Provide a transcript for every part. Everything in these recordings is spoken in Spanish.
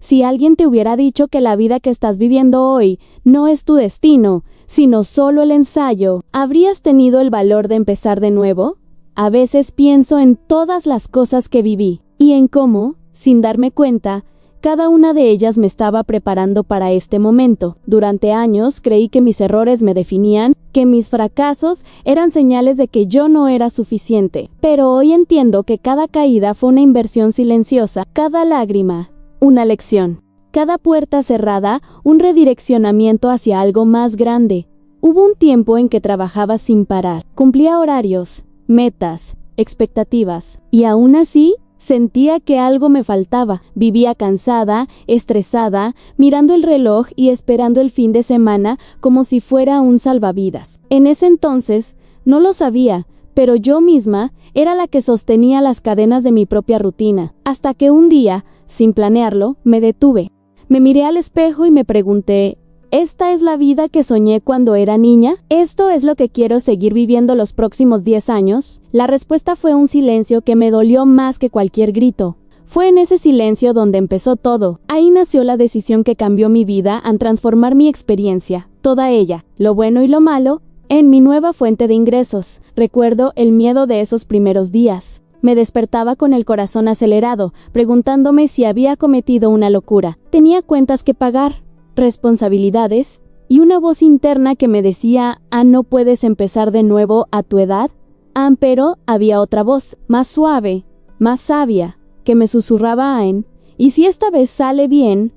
Si alguien te hubiera dicho que la vida que estás viviendo hoy no es tu destino, sino solo el ensayo, ¿habrías tenido el valor de empezar de nuevo? A veces pienso en todas las cosas que viví y en cómo, sin darme cuenta, cada una de ellas me estaba preparando para este momento. Durante años creí que mis errores me definían, que mis fracasos eran señales de que yo no era suficiente. Pero hoy entiendo que cada caída fue una inversión silenciosa, cada lágrima, una lección. Cada puerta cerrada, un redireccionamiento hacia algo más grande. Hubo un tiempo en que trabajaba sin parar, cumplía horarios, metas, expectativas, y aún así sentía que algo me faltaba. Vivía cansada, estresada, mirando el reloj y esperando el fin de semana como si fuera un salvavidas. En ese entonces, no lo sabía, pero yo misma era la que sostenía las cadenas de mi propia rutina. Hasta que un día, sin planearlo, me detuve. Me miré al espejo y me pregunté, ¿esta es la vida que soñé cuando era niña? ¿Esto es lo que quiero seguir viviendo los próximos 10 años? La respuesta fue un silencio que me dolió más que cualquier grito. Fue en ese silencio donde empezó todo. Ahí nació la decisión que cambió mi vida al transformar mi experiencia, toda ella, lo bueno y lo malo, en mi nueva fuente de ingresos. Recuerdo el miedo de esos primeros días. Me despertaba con el corazón acelerado, preguntándome si había cometido una locura. Tenía cuentas que pagar, responsabilidades y una voz interna que me decía, no puedes empezar de nuevo a tu edad. Pero había otra voz, más suave, más sabia, que me susurraba y si esta vez sale bien.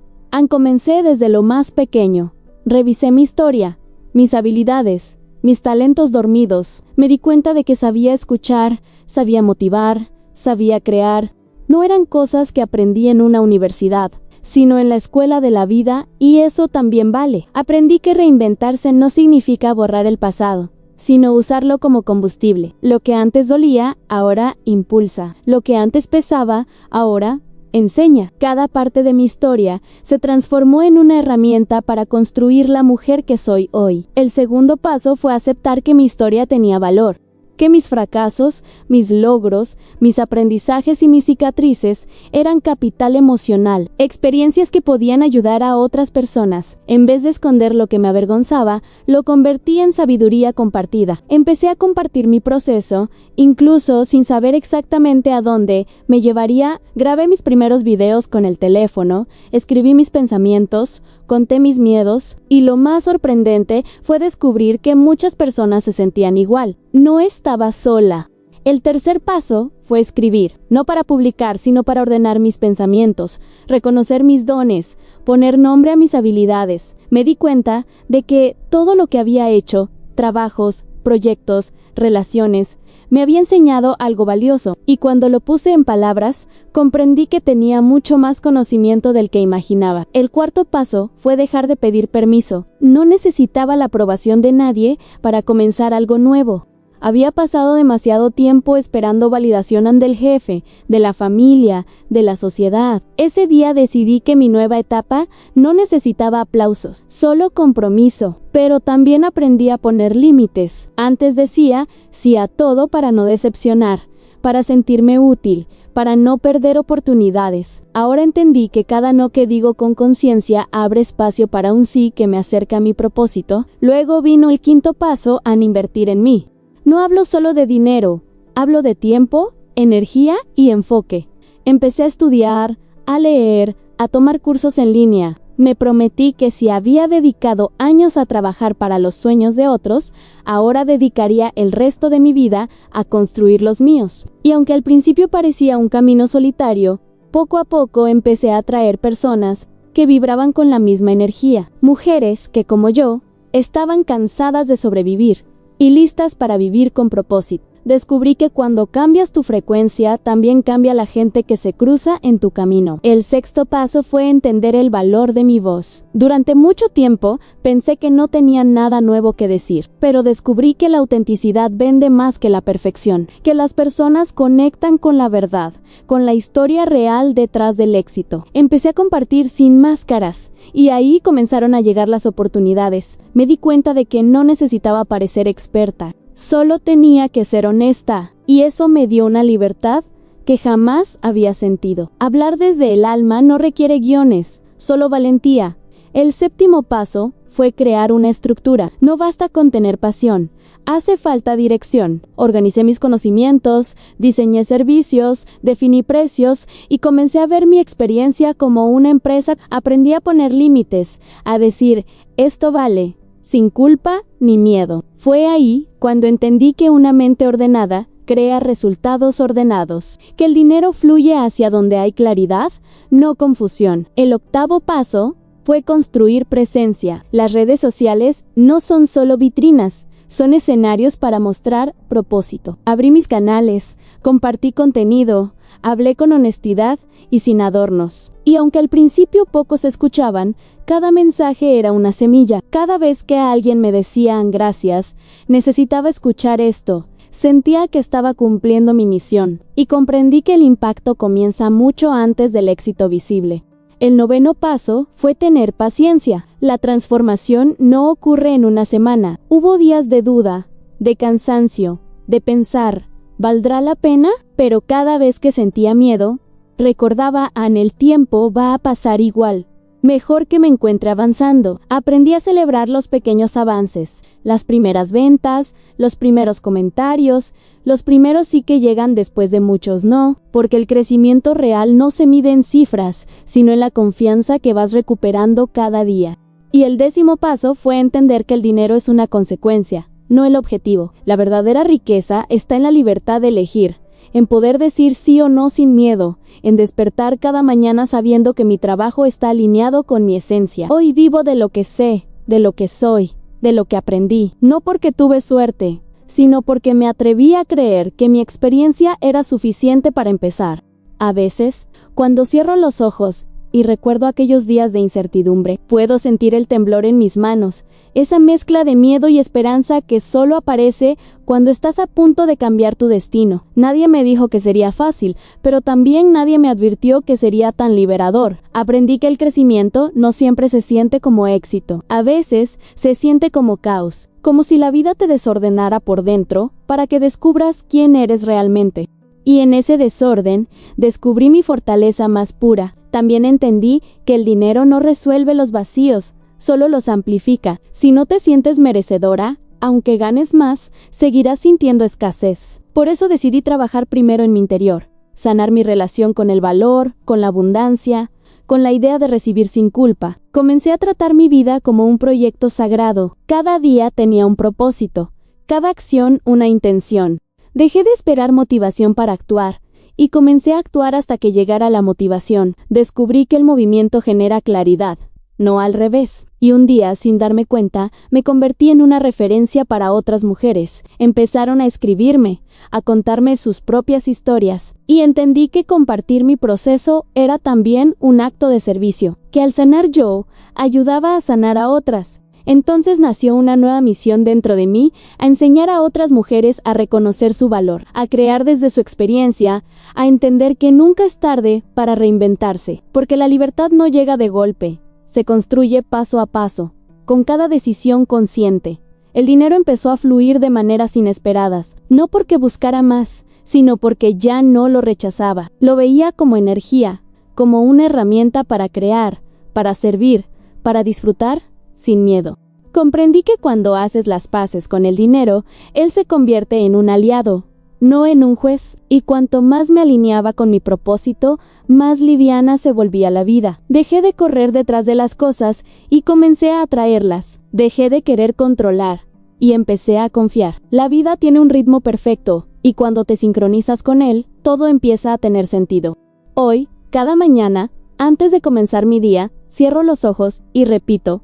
Comencé desde lo más pequeño. Revisé mi historia, mis habilidades, mis talentos dormidos. Me di cuenta de que sabía escuchar, sabía motivar, sabía crear. No eran cosas que aprendí en una universidad, sino en la escuela de la vida, y eso también vale. Aprendí que reinventarse no significa borrar el pasado, sino usarlo como combustible. Lo que antes dolía, ahora impulsa. Lo que antes pesaba, ahora enseña. Cada parte de mi historia se transformó en una herramienta para construir la mujer que soy hoy. El segundo paso fue aceptar que mi historia tenía valor, que mis fracasos, mis logros, mis aprendizajes y mis cicatrices eran capital emocional, experiencias que podían ayudar a otras personas. En vez de esconder lo que me avergonzaba, lo convertí en sabiduría compartida. Empecé a compartir mi proceso, incluso sin saber exactamente a dónde me llevaría. Grabé mis primeros videos con el teléfono, escribí mis pensamientos, conté mis miedos, y lo más sorprendente fue descubrir que muchas personas se sentían igual. No estaba sola. El tercer paso fue escribir, no para publicar, sino para ordenar mis pensamientos, reconocer mis dones, poner nombre a mis habilidades. Me di cuenta de que todo lo que había hecho, trabajos, proyectos, relaciones, me había enseñado algo valioso, y cuando lo puse en palabras, comprendí que tenía mucho más conocimiento del que imaginaba. El cuarto paso fue dejar de pedir permiso. No necesitaba la aprobación de nadie para comenzar algo nuevo. Había pasado demasiado tiempo esperando validación del jefe, de la familia, de la sociedad. Ese día decidí que mi nueva etapa no necesitaba aplausos, solo compromiso. Pero también aprendí a poner límites. Antes decía sí a todo para no decepcionar, para sentirme útil, para no perder oportunidades. Ahora entendí que cada no que digo con conciencia abre espacio para un sí que me acerca a mi propósito. Luego vino el quinto paso, a invertir en mí. No hablo solo de dinero, hablo de tiempo, energía y enfoque. Empecé a estudiar, a leer, a tomar cursos en línea. Me prometí que si había dedicado años a trabajar para los sueños de otros, ahora dedicaría el resto de mi vida a construir los míos. Y aunque al principio parecía un camino solitario, poco a poco empecé a atraer personas que vibraban con la misma energía. Mujeres que, como yo, estaban cansadas de sobrevivir y listas para vivir con propósito. Descubrí que cuando cambias tu frecuencia, también cambia la gente que se cruza en tu camino. El sexto paso fue entender el valor de mi voz. Durante mucho tiempo, pensé que no tenía nada nuevo que decir, pero descubrí que la autenticidad vende más que la perfección, que las personas conectan con la verdad, con la historia real detrás del éxito. Empecé a compartir sin máscaras, y ahí comenzaron a llegar las oportunidades. Me di cuenta de que no necesitaba parecer experta. Solo tenía que ser honesta, y eso me dio una libertad que jamás había sentido. Hablar desde el alma no requiere guiones, solo valentía. El séptimo paso fue crear una estructura. No basta con tener pasión, hace falta dirección. Organicé mis conocimientos, diseñé servicios, definí precios y comencé a ver mi experiencia como una empresa. Aprendí a poner límites, a decir, esto vale, sin culpa ni miedo. Fue ahí cuando entendí que una mente ordenada crea resultados ordenados, que el dinero fluye hacia donde hay claridad, no confusión. El octavo paso fue construir presencia. Las redes sociales no son solo vitrinas, son escenarios para mostrar propósito. Abrí mis canales, compartí contenido, hablé con honestidad y sin adornos. Y aunque al principio pocos escuchaban, cada mensaje era una semilla. Cada vez que alguien me decía gracias, necesitaba escuchar esto. Sentía que estaba cumpliendo mi misión y comprendí que el impacto comienza mucho antes del éxito visible. El noveno paso fue tener paciencia. La transformación no ocurre en una semana. Hubo días de duda, de cansancio, de pensar, ¿valdrá la pena? Pero cada vez que sentía miedo, recordaba, el tiempo va a pasar igual. Mejor que me encuentre avanzando. Aprendí a celebrar los pequeños avances, las primeras ventas, los primeros comentarios, los primeros sí que llegan después de muchos no, porque el crecimiento real no se mide en cifras, sino en la confianza que vas recuperando cada día. Y el décimo paso fue entender que el dinero es una consecuencia, no el objetivo. La verdadera riqueza está en la libertad de elegir, en poder decir sí o no sin miedo, en despertar cada mañana sabiendo que mi trabajo está alineado con mi esencia. Hoy vivo de lo que sé, de lo que soy, de lo que aprendí, no porque tuve suerte, sino porque me atreví a creer que mi experiencia era suficiente para empezar. A veces, cuando cierro los ojos y recuerdo aquellos días de incertidumbre, puedo sentir el temblor en mis manos, esa mezcla de miedo y esperanza que solo aparece cuando estás a punto de cambiar tu destino. Nadie me dijo que sería fácil, pero también nadie me advirtió que sería tan liberador. Aprendí que el crecimiento no siempre se siente como éxito. A veces se siente como caos, como si la vida te desordenara por dentro para que descubras quién eres realmente. Y en ese desorden, descubrí mi fortaleza más pura. También entendí que el dinero no resuelve los vacíos, solo los amplifica. Si no te sientes merecedora, aunque ganes más, seguirás sintiendo escasez. Por eso decidí trabajar primero en mi interior, sanar mi relación con el valor, con la abundancia, con la idea de recibir sin culpa. Comencé a tratar mi vida como un proyecto sagrado. Cada día tenía un propósito, cada acción una intención. Dejé de esperar motivación para actuar, y comencé a actuar hasta que llegara la motivación. Descubrí que el movimiento genera claridad, no al revés. Y un día, sin darme cuenta, me convertí en una referencia para otras mujeres. Empezaron a escribirme, a contarme sus propias historias, y entendí que compartir mi proceso era también un acto de servicio, que al sanar yo, ayudaba a sanar a otras. Entonces nació una nueva misión dentro de mí, a enseñar a otras mujeres a reconocer su valor, a crear desde su experiencia, a entender que nunca es tarde para reinventarse, porque la libertad no llega de golpe, se construye paso a paso, con cada decisión consciente. El dinero empezó a fluir de maneras inesperadas, no porque buscara más, sino porque ya no lo rechazaba. Lo veía como energía, como una herramienta para crear, para servir, para disfrutar, sin miedo. Comprendí que cuando haces las paces con el dinero, él se convierte en un aliado, no en un juez, y cuanto más me alineaba con mi propósito, más liviana se volvía la vida. Dejé de correr detrás de las cosas y comencé a atraerlas. Dejé de querer controlar y empecé a confiar. La vida tiene un ritmo perfecto, y cuando te sincronizas con él, todo empieza a tener sentido. Hoy, cada mañana, antes de comenzar mi día, cierro los ojos y repito,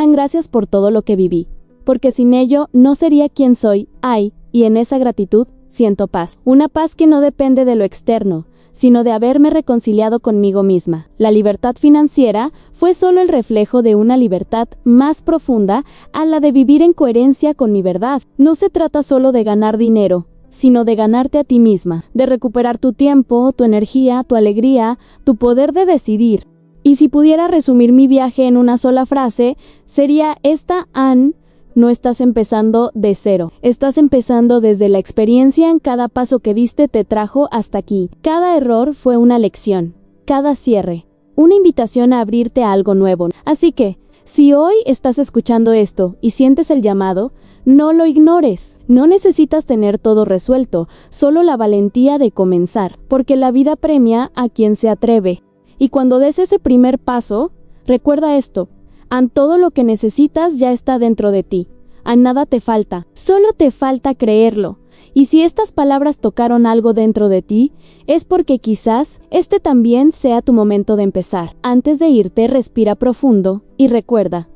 gracias por todo lo que viví, porque sin ello no sería quien soy, y en esa gratitud siento paz. Una paz que no depende de lo externo, sino de haberme reconciliado conmigo misma. La libertad financiera fue solo el reflejo de una libertad más profunda, a la de vivir en coherencia con mi verdad. No se trata solo de ganar dinero, sino de ganarte a ti misma, de recuperar tu tiempo, tu energía, tu alegría, tu poder de decidir. Y si pudiera resumir mi viaje en una sola frase, sería esta: No estás empezando de cero, estás empezando desde la experiencia. En cada paso que diste te trajo hasta aquí. Cada error fue una lección, cada cierre, una invitación a abrirte a algo nuevo. Así que, si hoy estás escuchando esto y sientes el llamado, no lo ignores. No necesitas tener todo resuelto, solo la valentía de comenzar, porque la vida premia a quien se atreve. Y cuando des ese primer paso, recuerda esto: todo lo que necesitas ya está dentro de ti. A nada te falta, solo te falta creerlo. Y si estas palabras tocaron algo dentro de ti, es porque quizás este también sea tu momento de empezar. Antes de irte, respira profundo y recuerda,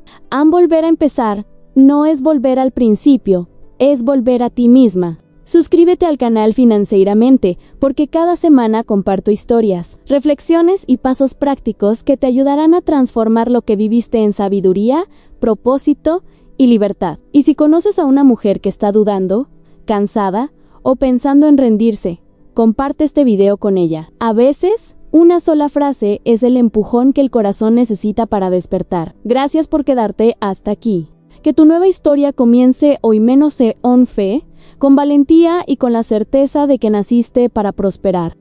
volver a empezar no es volver al principio, es volver a ti misma. Suscríbete al canal Financeiramente, porque cada semana comparto historias, reflexiones y pasos prácticos que te ayudarán a transformar lo que viviste en sabiduría, propósito y libertad. Y si conoces a una mujer que está dudando, cansada o pensando en rendirse, comparte este video con ella. A veces, una sola frase es el empujón que el corazón necesita para despertar. Gracias por quedarte hasta aquí. Que tu nueva historia comience hoy con fe, con valentía y con la certeza de que naciste para prosperar.